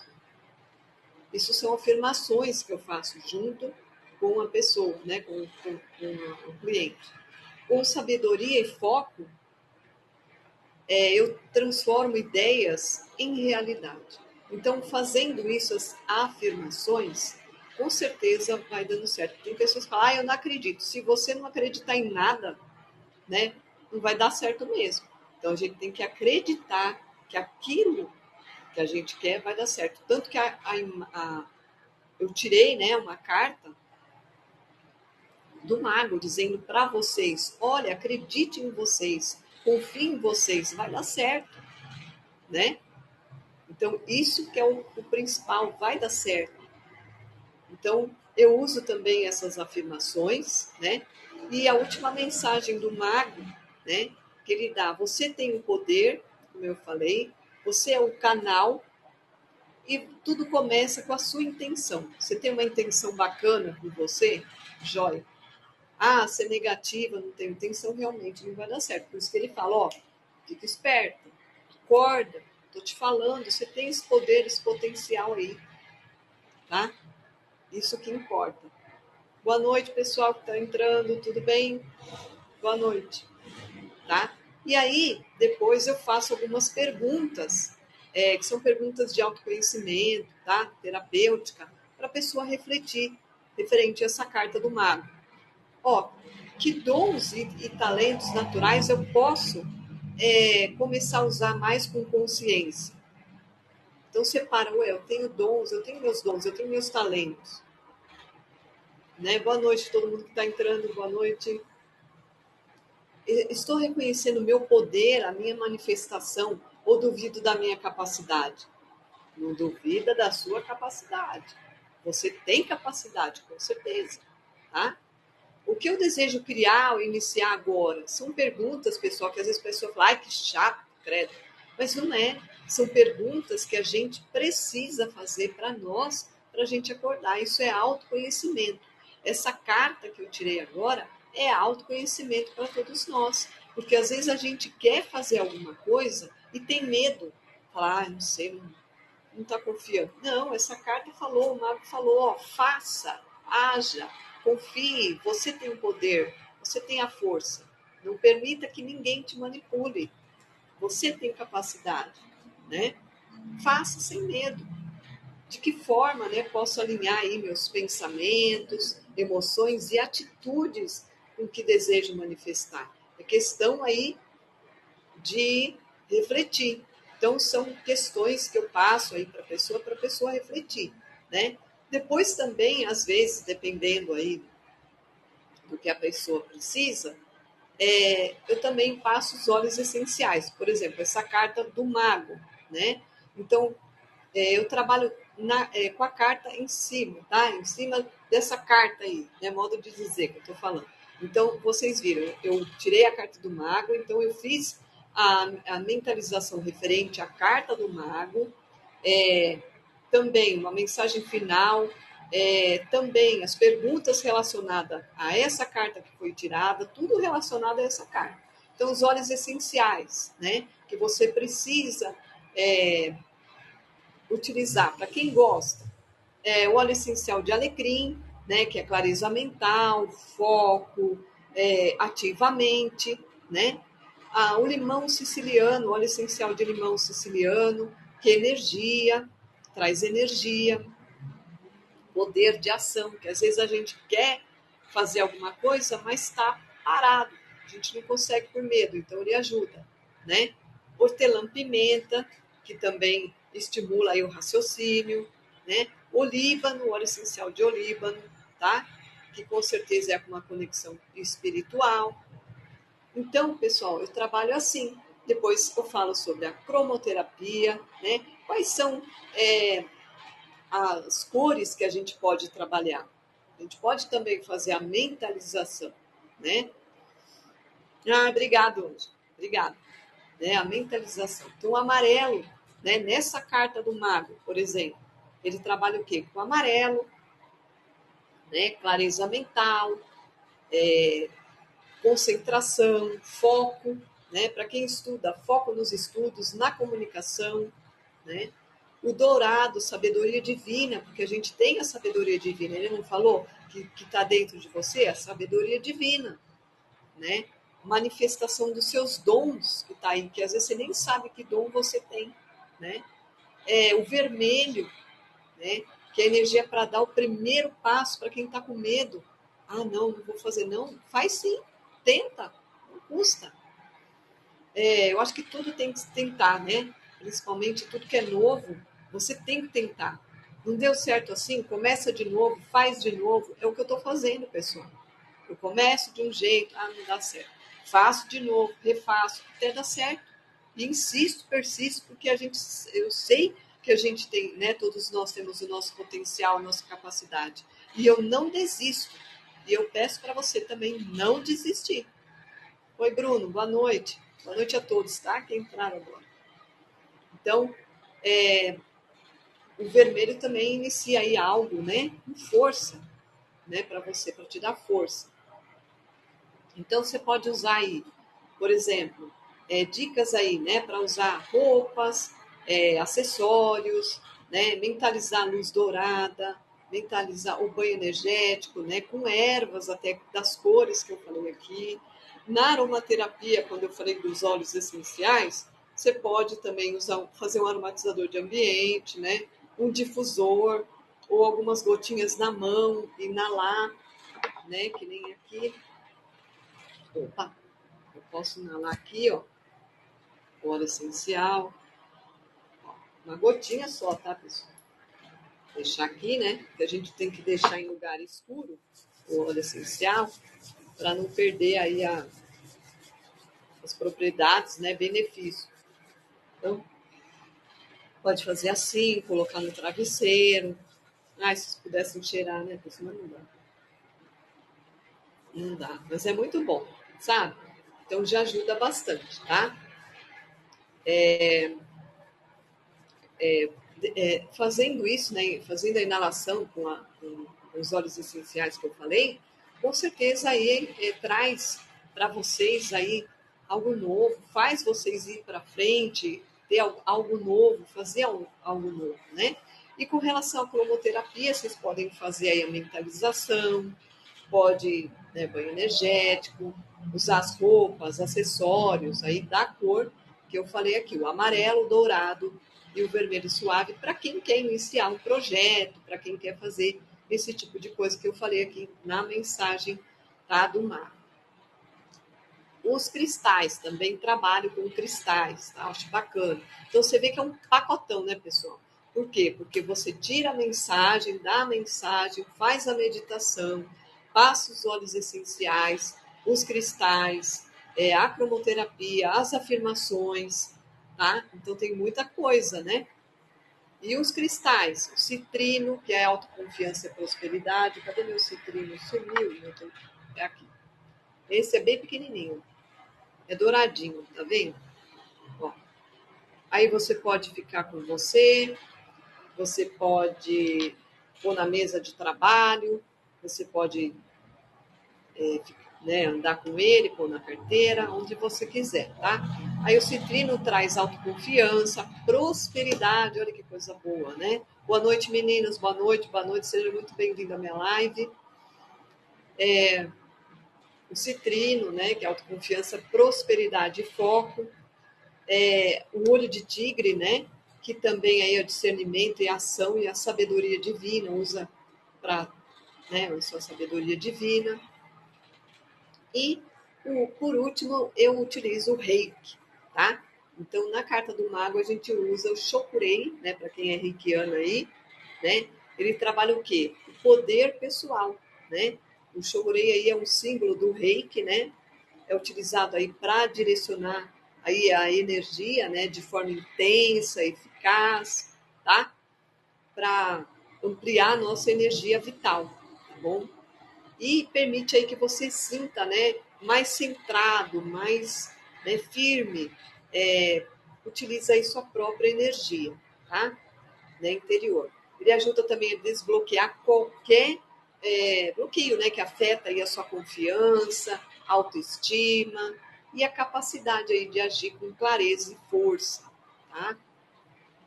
Isso são afirmações que eu faço junto com a pessoa, né, com o cliente. Com sabedoria e foco, eu transformo ideias em realidade. Então, fazendo isso, as afirmações, com certeza vai dando certo. Tem pessoas que falam, eu não acredito. Se você não acreditar em nada, né, não vai dar certo mesmo. Então, a gente tem que acreditar que aquilo que a gente quer vai dar certo. Tanto que eu tirei, né, uma carta do mago dizendo para vocês, olha, acredite em vocês, confie em vocês, vai dar certo, né? Então, isso que é o principal, vai dar certo. Então, eu uso também essas afirmações, né? E a última mensagem do mago, né, que ele dá: você tem o poder, como eu falei, você é o canal e tudo começa com a sua intenção. Você tem uma intenção bacana com você, joia. Ah, ser negativa, não tem intenção, realmente não vai dar certo. Por isso que ele fala, ó, fica esperto, acorda, tô te falando, você tem esse poder, esse potencial aí, tá? Isso que importa. Boa noite, pessoal que está entrando, tudo bem? Boa noite, tá? E aí, depois eu faço algumas perguntas, que são perguntas de autoconhecimento, tá? Terapêutica, para a pessoa refletir referente a essa carta do mago. Ó, que dons e talentos naturais eu posso começar a usar mais com consciência? Então, separa, ué, eu tenho dons, eu tenho meus dons, eu tenho meus talentos. Né? Boa noite, todo mundo que está entrando, boa noite. Estou reconhecendo o meu poder, a minha manifestação, ou duvido da minha capacidade? Não duvida da sua capacidade. Você tem capacidade, com certeza. Tá? O que eu desejo criar ou iniciar agora? São perguntas, pessoal, que às vezes a pessoa fala, ai, que chato, credo. Mas não é. São perguntas que a gente precisa fazer para nós, para a gente acordar. Isso é autoconhecimento. Essa carta que eu tirei agora é autoconhecimento para todos nós. Porque às vezes a gente quer fazer alguma coisa e tem medo. Falar, ah, não sei, não está confiando. Não, essa carta falou, o mago falou, ó, faça, haja, confie, você tem o poder, você tem a força. Não permita que ninguém te manipule. Você tem capacidade, né? Faça sem medo. De que forma, né, posso alinhar aí meus pensamentos, emoções e atitudes com que desejo manifestar? É questão aí de refletir. Então, são questões que eu passo aí para a pessoa refletir, né? Depois também, às vezes, dependendo aí do que a pessoa precisa, eu também passo os óleos essenciais. Por exemplo, essa carta do mago, né? Então, eu trabalho com a carta em cima, tá? Em cima dessa carta aí, né? Modo de dizer que eu estou falando. Então, vocês viram, eu tirei a carta do mago, então eu fiz a mentalização referente à carta do mago, é, também uma mensagem final, também as perguntas relacionadas a essa carta que foi tirada, tudo relacionado a essa carta. Então, os óleos essenciais, né? Que você precisa utilizar, para quem gosta, o óleo essencial de alecrim, né, que é clareza mental, foco, ativamente, né? O limão siciliano, o óleo essencial de limão siciliano, que é energia, traz energia, poder de ação, que às vezes a gente quer fazer alguma coisa, mas está parado, a gente não consegue por medo, então ele ajuda, né? Hortelã-pimenta, que também estimula aí o raciocínio, né? Olíbano, óleo essencial de olíbano, tá? Que com certeza é uma conexão espiritual. Então, pessoal, eu trabalho assim. Depois eu falo sobre a cromoterapia, né? Quais são as cores que a gente pode trabalhar. A gente pode também fazer a mentalização, né? Ah, obrigado, Anjo. Obrigado. Né? A mentalização. Então, o amarelo, né? Nessa carta do mago, por exemplo, ele trabalha o quê? Com amarelo, né? Clareza mental, concentração, foco, né? Para quem estuda, foco nos estudos, na comunicação, né? O dourado, sabedoria divina, porque a gente tem a sabedoria divina. Ele não falou que está dentro de você a sabedoria divina, né? Manifestação dos seus dons que está aí, que às vezes você nem sabe que dom você tem, né? O vermelho, né? Que é a energia para dar o primeiro passo para quem está com medo. Ah, não vou fazer, não. Faz sim, tenta, não custa. Eu acho que tudo tem que tentar, né? Principalmente tudo que é novo, você tem que tentar. Não deu certo assim? Começa de novo, faz de novo. É o que eu estou fazendo, pessoal. Eu começo de um jeito, não dá certo. Faço de novo, refaço, até dar certo. E insisto, persisto, porque eu sei que a gente tem, né? Todos nós temos o nosso potencial, a nossa capacidade. E eu não desisto. E eu peço para você também não desistir. Oi, Bruno, boa noite. Boa noite a todos, tá? Que entraram agora. Então, o vermelho também inicia aí algo, né? Com força, né? Para você, para te dar força. Então, você pode usar aí, por exemplo, dicas aí, né? Para usar roupas, acessórios, né? Mentalizar a luz dourada, mentalizar o banho energético, né? Com ervas até das cores que eu falei aqui. Na aromaterapia, quando eu falei dos óleos essenciais, você pode também fazer um aromatizador de ambiente, né? Um difusor ou algumas gotinhas na mão, inalar, né? Que nem aqui. Opa, eu posso inalar aqui, ó, óleo essencial, uma gotinha só, tá, pessoal? Deixar aqui, né? Que a gente tem que deixar em lugar escuro o óleo essencial para não perder aí as propriedades, né? Benefícios. Então, pode fazer assim, colocar no travesseiro. Ah, se vocês pudessem cheirar, né? Pessoal, não dá. Não dá, mas é muito bom, sabe? Então já ajuda bastante, tá? Fazendo isso, né, fazendo a inalação com os óleos essenciais que eu falei, com certeza aí traz para vocês aí algo novo, faz vocês ir para frente, ter algo novo, fazer algo novo, né? E com relação à cromoterapia, vocês podem fazer aí a mentalização, pode, né, banho energético, usar as roupas, acessórios aí da cor que eu falei aqui, o amarelo, o dourado e o vermelho suave, para quem quer iniciar um projeto, para quem quer fazer esse tipo de coisa que eu falei aqui na mensagem, tá, do mar. Os cristais, também trabalho com cristais, tá? Acho bacana. Então você vê que é um pacotão, né, pessoal? Por quê? Porque você tira a mensagem, dá a mensagem, faz a meditação, passa os óleos essenciais, os cristais, a cromoterapia, as afirmações, tá? Então tem muita coisa, né? E os cristais, o citrino, que é autoconfiança e prosperidade. Cadê meu citrino? Sumiu. É aqui. Esse é bem pequenininho. É douradinho, tá vendo? Ó, aí você pode ficar com você pode pôr na mesa de trabalho, você pode né, andar com ele, pôr na carteira, onde você quiser, tá? Aí o citrino traz autoconfiança, prosperidade, olha que coisa boa, né? Boa noite, meninas, boa noite, seja muito bem-vindo à minha live. O citrino, né, que é autoconfiança, prosperidade e foco. O olho de tigre, né, que também aí é o discernimento e a ação e a sabedoria divina, usa para, né, a sua sabedoria divina. E, por último, eu utilizo o reiki, tá? Então, na carta do mago, a gente usa o Shokurei, né, para quem é reikiano aí, né? Ele trabalha o quê? O poder pessoal, né? O Shokurei aí é um símbolo do reiki, né? É utilizado aí para direcionar aí a energia, né, de forma intensa, eficaz, tá? Para ampliar a nossa energia vital, tá bom? E permite aí que você sinta, né, mais centrado, mais, né, firme, utiliza aí sua própria energia, tá? Né, interior. Ele ajuda também a desbloquear qualquer bloqueio, né, que afeta aí a sua confiança, autoestima e a capacidade aí de agir com clareza e força, tá?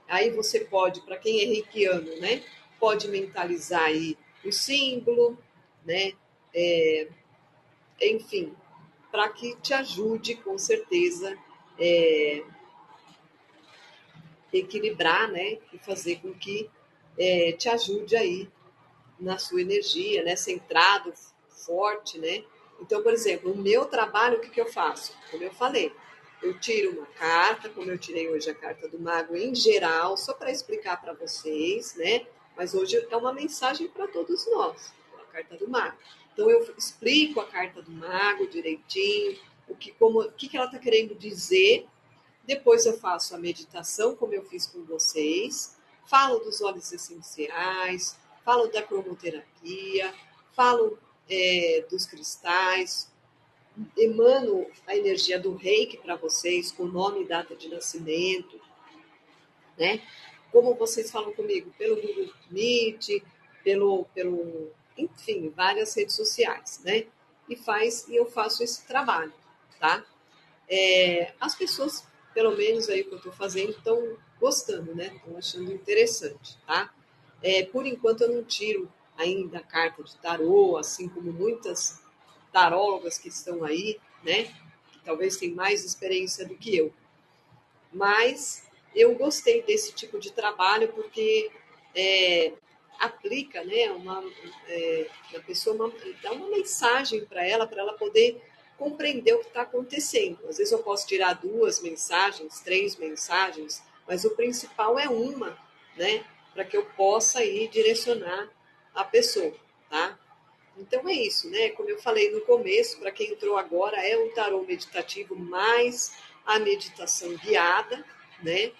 Aí você pode, para quem é reikiano, né, pode mentalizar aí o símbolo, né, enfim, para que te ajude, com certeza, equilibrar, né, e fazer com que te ajude aí na sua energia, né, centrado, forte, né. Então, por exemplo, o meu trabalho, o que eu faço? Como eu falei, eu tiro uma carta, como eu tirei hoje a carta do mago em geral, só para explicar para vocês, né, mas hoje é uma mensagem para todos nós, a carta do mago. Então, eu explico a carta do mago direitinho, o que ela está querendo dizer. Depois eu faço a meditação, como eu fiz com vocês, falo dos óleos essenciais, falo da cromoterapia, falo dos cristais, emano a energia do reiki para vocês, com nome e data de nascimento, né? Como vocês falam comigo, pelo Google Meet, enfim, várias redes sociais, né? E eu faço esse trabalho, tá? As pessoas, pelo menos aí que eu estou fazendo, estão gostando, né? Estão achando interessante, tá? Por enquanto eu não tiro ainda a carta de tarô, assim como muitas tarólogas que estão aí, né? Que talvez tenham mais experiência do que eu. Mas eu gostei desse tipo de trabalho porque aplica, né, a pessoa dá uma mensagem para ela poder compreender o que está acontecendo. Às vezes eu posso tirar 2 mensagens, 3 mensagens, mas o principal é uma, né, para que eu possa ir direcionar a pessoa, tá? Então é isso, né? Como eu falei no começo, para quem entrou agora, é um tarô meditativo mais a meditação guiada, né?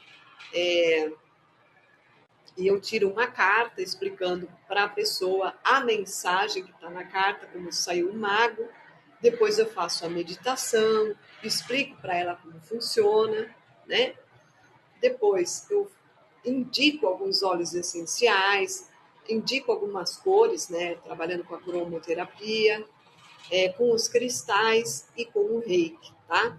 E eu tiro uma carta explicando para a pessoa a mensagem que está na carta, como saiu o mago. Depois eu faço a meditação, explico para ela como funciona, né? Depois eu indico alguns óleos essenciais, indico algumas cores, né? Trabalhando com a cromoterapia, com os cristais e com o reiki, tá?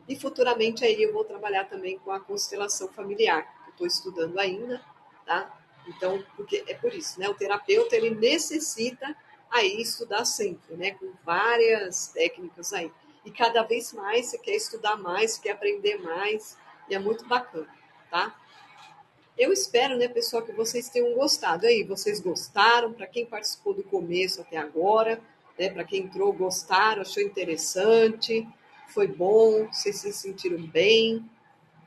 E futuramente aí eu vou trabalhar também com a constelação familiar, que eu estou estudando ainda, tá? Então, porque é por isso, né? O terapeuta ele necessita aí estudar sempre, né? Com várias técnicas aí. E cada vez mais você quer estudar mais, quer aprender mais, e é muito bacana, tá? Eu espero, né, pessoal, que vocês tenham gostado. Aí, vocês gostaram? Para quem participou do começo até agora, né, para quem entrou, gostaram, achou interessante, foi bom, vocês se sentiram bem?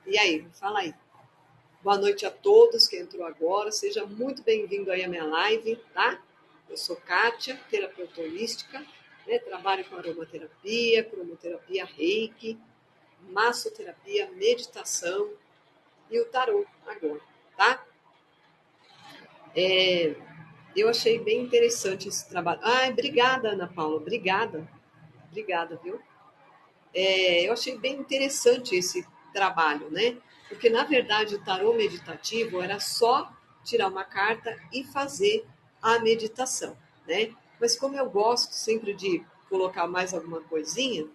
E aí, fala aí. Boa noite a todos que entrou agora. Seja muito bem-vindo aí à minha live, tá? Eu sou Kátia, terapeuta holística, né? Trabalho com aromaterapia, cromoterapia, reiki, massoterapia, meditação e o tarô agora, tá? Eu achei bem interessante esse trabalho. Ai, obrigada, Ana Paula, obrigada. Obrigada, viu? Eu achei bem interessante esse trabalho, né? Porque, na verdade, o tarô meditativo era só tirar uma carta e fazer a meditação, né? Mas como eu gosto sempre de colocar mais alguma coisinha,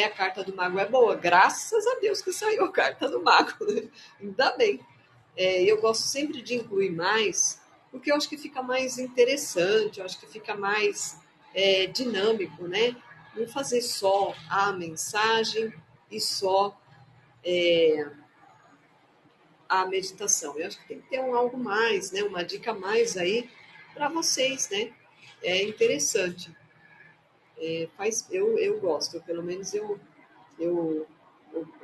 a carta do mago é boa. Graças a Deus que saiu a carta do mago, né? Ainda bem. Eu gosto sempre de incluir mais, porque eu acho que fica mais interessante, eu acho que fica mais dinâmico, né? Não fazer só a mensagem e só a meditação. Eu acho que tem que ter algo mais, né? Uma dica a mais aí para vocês, né? É interessante. Eu gosto, pelo menos eu, eu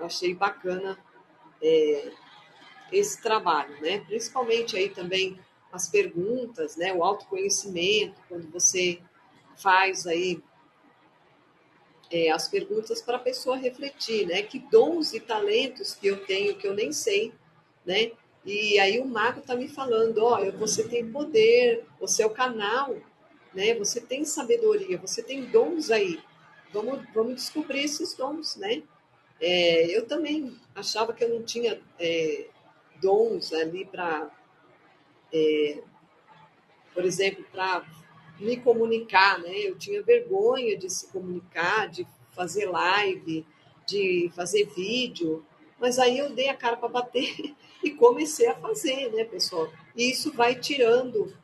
achei bacana esse trabalho, né? Principalmente aí também as perguntas, né? O autoconhecimento, quando você faz aí as perguntas para a pessoa refletir, né? Que dons e talentos que eu tenho que eu nem sei, né? E aí o mago está me falando, olha, você tem poder, você é o canal, né? Você tem sabedoria, você tem dons aí. Vamos descobrir esses dons, né? Eu também achava que eu não tinha dons ali para, por exemplo, para me comunicar, né? Eu tinha vergonha de se comunicar, de fazer live, de fazer vídeo, mas aí eu dei a cara para bater e comecei a fazer, né, pessoal? E isso vai tirando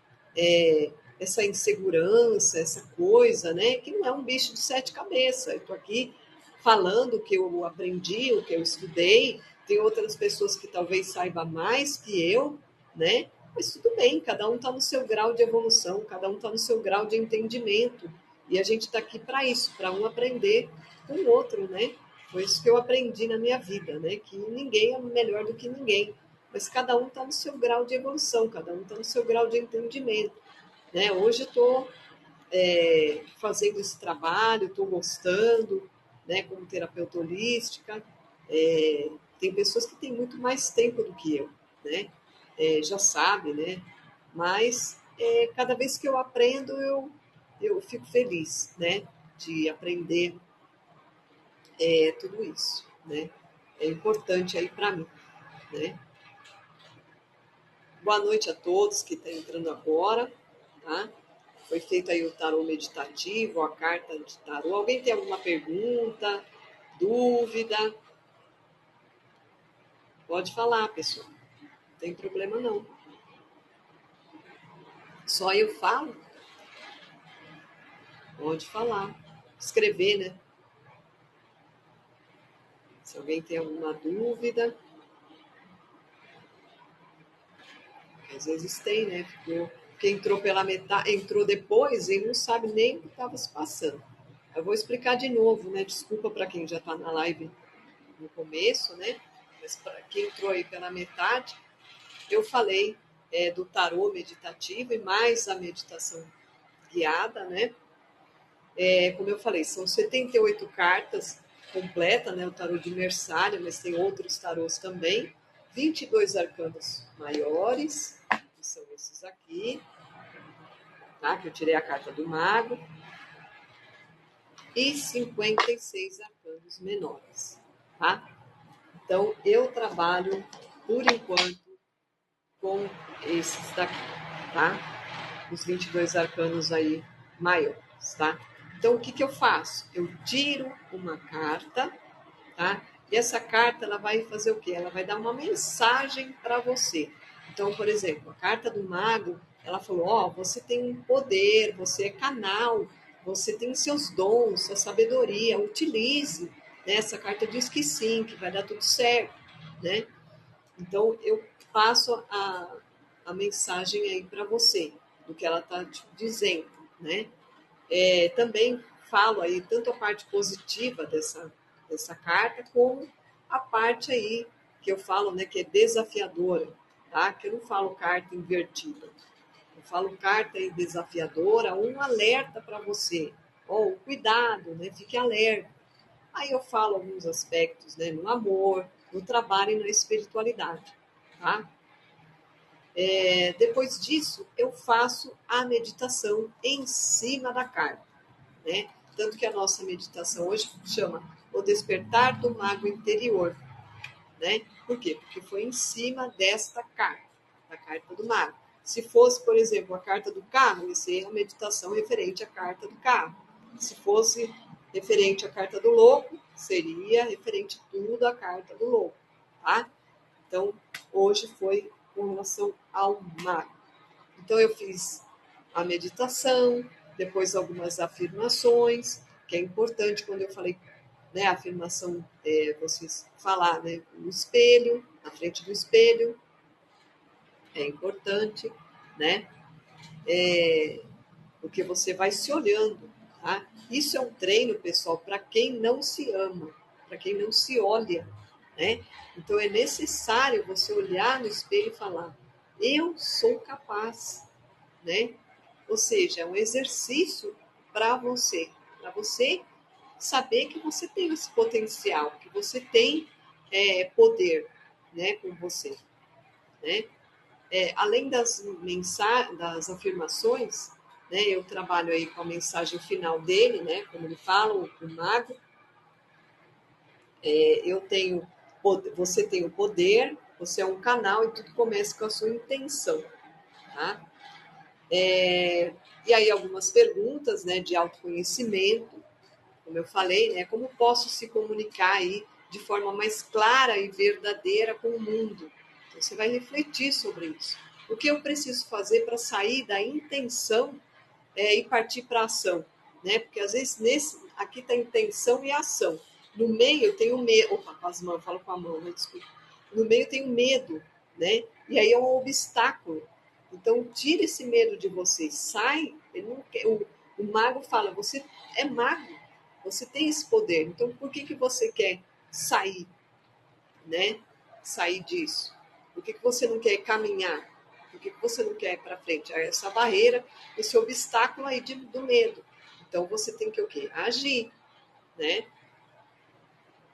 essa insegurança, essa coisa, né? Que não é um bicho de 7 cabeças. Eu estou aqui falando o que eu aprendi, o que eu estudei. Tem outras pessoas que talvez saibam mais que eu, né? Mas tudo bem, cada um está no seu grau de evolução, cada um está no seu grau de entendimento. E a gente está aqui para isso, para um aprender com o outro, né? Foi isso que eu aprendi na minha vida, né? Que ninguém é melhor do que ninguém. Mas cada um está no seu grau de evolução, cada um está no seu grau de entendimento. Né? Hoje eu estou fazendo esse trabalho, estou gostando, né? Como terapeuta holística. Tem pessoas que têm muito mais tempo do que eu, né? Já sabe, né? Mas cada vez que eu aprendo, eu fico feliz, né, de aprender tudo isso, né? É importante aí para mim, né? Boa noite a todos que estão entrando agora, tá? Foi feito aí o tarô meditativo, a carta de tarô. Alguém tem alguma pergunta, dúvida? Pode falar, pessoal. Não tem problema não. Só eu falo? Pode falar. Escrever, né? Se alguém tem alguma dúvida, às vezes tem, né? Quem entrou pela metade, entrou depois, ele não sabe nem o que estava se passando. Eu vou explicar de novo, né? Desculpa para quem já está na live no começo, né? Mas para quem entrou aí pela metade, eu falei do tarô meditativo e mais a meditação guiada, né? Como eu falei, são 78 cartas completa, né? O tarô de Mersália, mas tem outros tarôs também. 22 arcanos maiores, que são esses aqui, tá? Que eu tirei a carta do mago. E 56 arcanos menores, tá? Então, eu trabalho, por enquanto, com esses daqui, tá? Os 22 arcanos aí maiores, tá? Então, o que que eu faço? Eu tiro uma carta, tá? E essa carta, ela vai fazer o quê? Ela vai dar uma mensagem para você. Então, por exemplo, a carta do mago, ela falou, ó, você tem um poder, você é canal, você tem seus dons, sua sabedoria, utilize, né? Essa carta diz que sim, que vai dar tudo certo, né? Então, eu passo a mensagem aí para você, do que ela está dizendo, né? Também falo aí tanto a parte positiva dessa carta, como a parte aí que eu falo, né, que é desafiadora, tá? Que eu não falo carta invertida. Eu falo carta aí desafiadora, um alerta para você. Ou cuidado, né? Fique alerta. Aí eu falo alguns aspectos, né, no amor, no trabalho e na espiritualidade, tá? Depois disso, eu faço a meditação em cima da carta, né? Tanto que a nossa meditação hoje chama O Despertar do Mago Interior, né? Por quê? Porque foi em cima desta carta, da carta do mago. Se fosse, por exemplo, a carta do carro, ia ser a meditação referente à carta do carro. Se fosse referente à carta do louco, seria referente tudo à carta do louco, tá? Então, hoje foi com relação ao mago. Então, eu fiz a meditação, depois algumas afirmações, que é importante quando eu falei, né, a afirmação, vocês falar, né, no espelho, na frente do espelho, é importante, né, porque você vai se olhando, tá? Isso é um treino, pessoal, para quem não se ama, para quem não se olha, né? Então é necessário você olhar no espelho e falar: eu sou capaz, né? Ou seja, é um exercício para você saber que você tem esse potencial, que você tem poder, né, com você, né? Além das afirmações, né, eu trabalho aí com a mensagem final dele, né, como ele fala, o mago, eu tenho, você tem o poder, você é um canal e tudo começa com a sua intenção, tá? E aí algumas perguntas, né, de autoconhecimento, como eu falei, né, como posso se comunicar aí de forma mais clara e verdadeira com o mundo? Então, você vai refletir sobre isso. O que eu preciso fazer para sair da intenção e partir para a ação? Né? Porque às vezes aqui está intenção e ação. No meio tem o medo. Opa, com as mãos, falo com a mão, né? Desculpa. No meio tem o medo, né? E aí é um obstáculo. Então, tira esse medo de você. Sai. Ele não quer, o mago fala: você é mago, você tem esse poder. Então, por que você quer sair, né? Sair disso? Por que você não quer caminhar? Por que você não quer ir para frente? Essa barreira, esse obstáculo aí do medo. Então, você tem que o quê? Agir, né?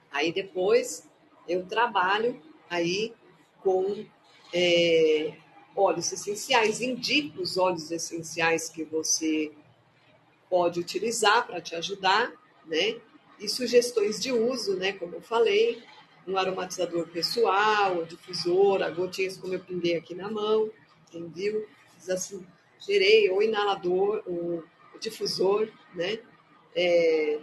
Aí depois eu trabalho aí com óleos essenciais, indico os óleos essenciais que você pode utilizar para te ajudar, né? E sugestões de uso, né? Como eu falei, um aromatizador pessoal, o difusor, a gotinhas como eu pinguei aqui na mão, quem viu, fiz assim, gerei, ou inalador, o difusor, né? É,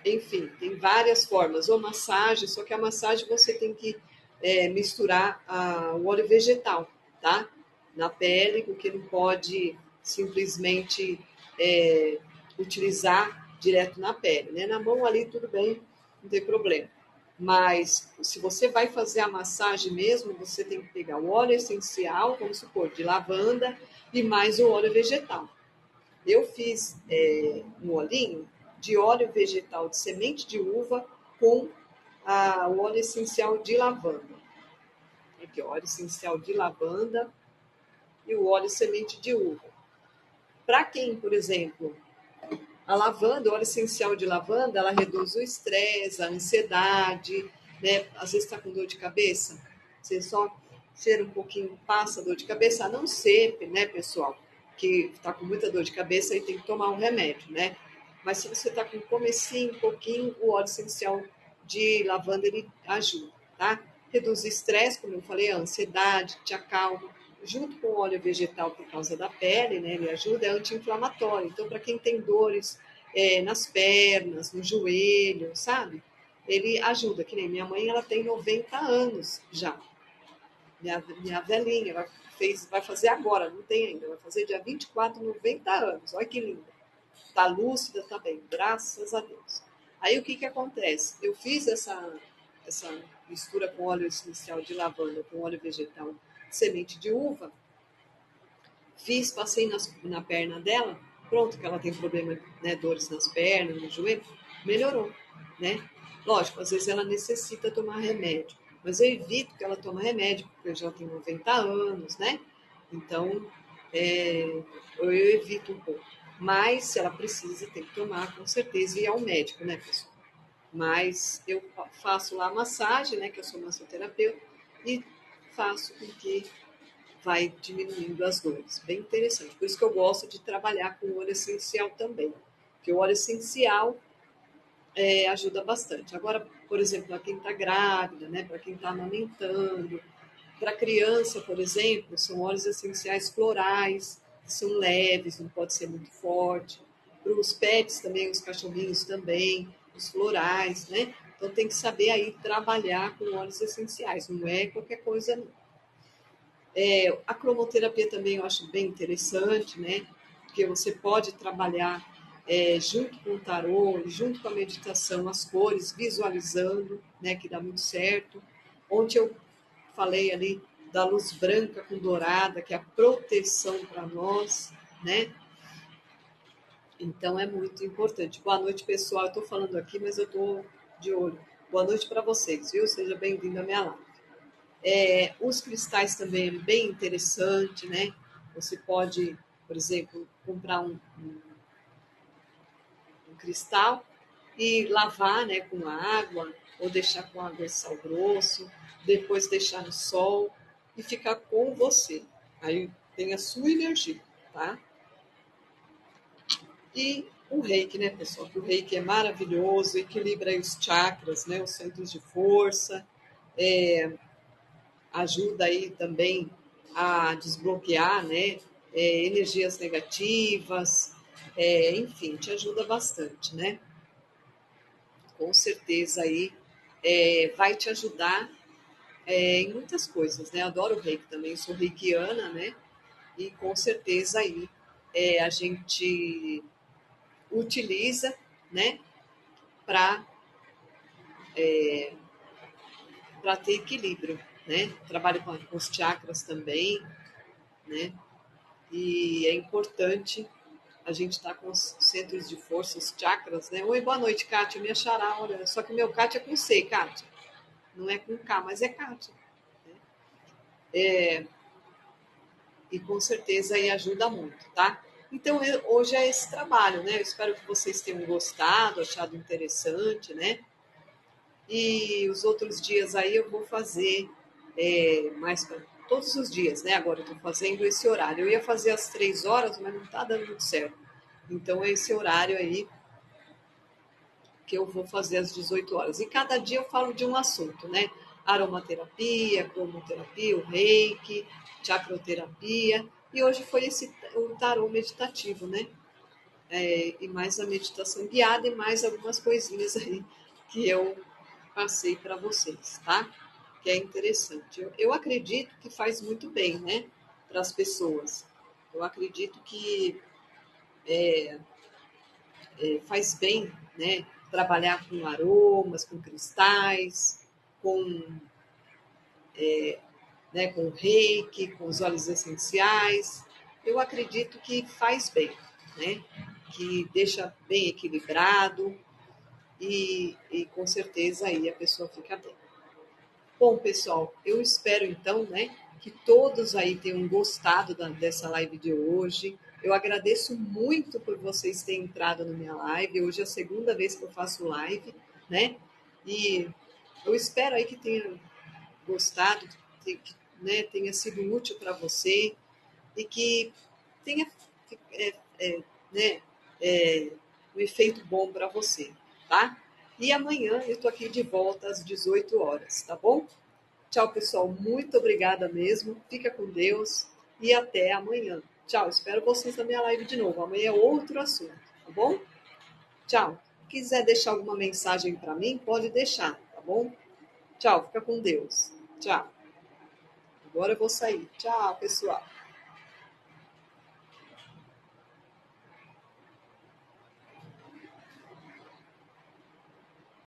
enfim, tem várias formas, ou massagem, só que a massagem você tem que misturar o óleo vegetal, tá? Na pele, porque não pode simplesmente é, utilizar direto na pele, né? Na mão ali tudo bem, não tem problema. Mas se você vai fazer a massagem mesmo, você tem que pegar o óleo essencial, vamos supor, de lavanda e mais o óleo vegetal. Eu fiz um olhinho de óleo vegetal de semente de uva com o óleo essencial de lavanda. Aqui, ó, óleo essencial de lavanda e o óleo semente de uva. Para quem, por exemplo, a lavanda, o óleo essencial de lavanda, ela reduz o estresse, a ansiedade, né? Às vezes está com dor de cabeça, você só cheira um pouquinho, passa dor de cabeça, a não ser, né, pessoal, que está com muita dor de cabeça e tem que tomar um remédio, né? Mas se você está com comecinho, um pouquinho, o óleo essencial de lavanda, ele ajuda, tá? Reduz o estresse, como eu falei, a ansiedade, te acalma, junto com o óleo vegetal por causa da pele, né? Ele ajuda, é anti-inflamatório. Então, para quem tem dores nas pernas, no joelho, sabe? Ele ajuda, que nem minha mãe, ela tem 90 anos já. Minha velhinha, ela vai fazer agora, não tem ainda, vai fazer dia 24, 90 anos. Olha que linda. Tá lúcida, tá bem, graças a Deus. Aí o que acontece? Eu fiz essa mistura com óleo essencial de lavanda, com óleo vegetal, semente de uva, fiz, passei na perna dela, pronto, que ela tem problema, né, dores nas pernas, no joelho, melhorou, né? Lógico, às vezes ela necessita tomar remédio, mas eu evito que ela tome remédio, porque eu já tenho 90 anos, né? Então, eu evito um pouco. Mas, se ela precisa, tem que tomar, com certeza, e ir ao médico, né, pessoal? Mas eu faço lá a massagem, né, que eu sou massoterapeuta, e faço com que vai diminuindo as dores. Bem interessante. Por isso que eu gosto de trabalhar com o óleo essencial também. Porque o óleo essencial ajuda bastante. Agora, por exemplo, para quem está grávida, né, para quem está amamentando, para criança, por exemplo, são óleos essenciais florais, que são leves, não pode ser muito forte. Para os pets também, os cachorrinhos também, os florais, né? Então tem que saber aí trabalhar com óleos essenciais, não é qualquer coisa não. A cromoterapia também eu acho bem interessante, né? Porque você pode trabalhar junto com o tarô, junto com a meditação, as cores, visualizando, né? Que dá muito certo. Ontem eu falei ali da luz branca com dourada, que é a proteção para nós, né? Então é muito importante. Boa noite, pessoal. Eu estou falando aqui, mas eu estou de olho. Boa noite para vocês, viu? Seja bem-vindo à minha live. Os cristais também é bem interessante, né? Você pode, por exemplo, comprar um cristal e lavar, né, com água, ou deixar com água e sal grosso, depois deixar no sol e ficar com você. Aí tem a sua energia, tá? E o reiki, né, pessoal? O reiki é maravilhoso, equilibra aí os chakras, né, os centros de força, ajuda aí também a desbloquear, né, energias negativas, enfim, te ajuda bastante, né? Com certeza aí vai te ajudar em muitas coisas, né? Adoro o reiki também, sou reikiana, né? E com certeza aí a gente utiliza, né, para ter equilíbrio, né? Trabalho com os chakras também, né? E é importante a gente estar com os centros de força, os chakras, né? Oi, boa noite, Kátia, minha xará, olha, só que o meu Kátia é com C, Kátia. Não é com K, mas é Kátia. Né? E com certeza aí ajuda muito, tá? Então, hoje é esse trabalho, né? Eu espero que vocês tenham gostado, achado interessante, né? E os outros dias aí eu vou fazer mais pra, todos os dias, né? Agora eu estou fazendo esse horário. Eu ia fazer às 3 horas, mas não está dando muito certo. Então é esse horário aí que eu vou fazer às 18 horas. E cada dia eu falo de um assunto, né? Aromaterapia, cromoterapia, o reiki, chakroterapia. E hoje foi o tarô meditativo, né? E mais a meditação guiada e mais algumas coisinhas aí que eu passei para vocês, tá? Que é interessante. Eu acredito que faz muito bem, né? Para as pessoas. Eu acredito que faz bem, né? Trabalhar com aromas, com cristais, com, com reiki, com os óleos essenciais. Eu acredito que faz bem, né? Que deixa bem equilibrado e com certeza aí a pessoa fica bem. Bom, pessoal, eu espero então, né, que todos aí tenham gostado dessa live de hoje. Eu agradeço muito por vocês terem entrado na minha live. Hoje é a segunda vez que eu faço live, né? E eu espero aí que tenha gostado, que, né, tenha sido útil para você e que tenha é, é, né, é, um efeito bom para você, tá? E amanhã eu estou aqui de volta às 18 horas, tá bom? Tchau, pessoal. Muito obrigada mesmo. Fica com Deus e até amanhã. Tchau. Espero vocês na minha live de novo. Amanhã é outro assunto, tá bom? Tchau. Quiser deixar alguma mensagem para mim, pode deixar, tá bom? Tchau. Fica com Deus. Tchau. Agora eu vou sair. Tchau, pessoal.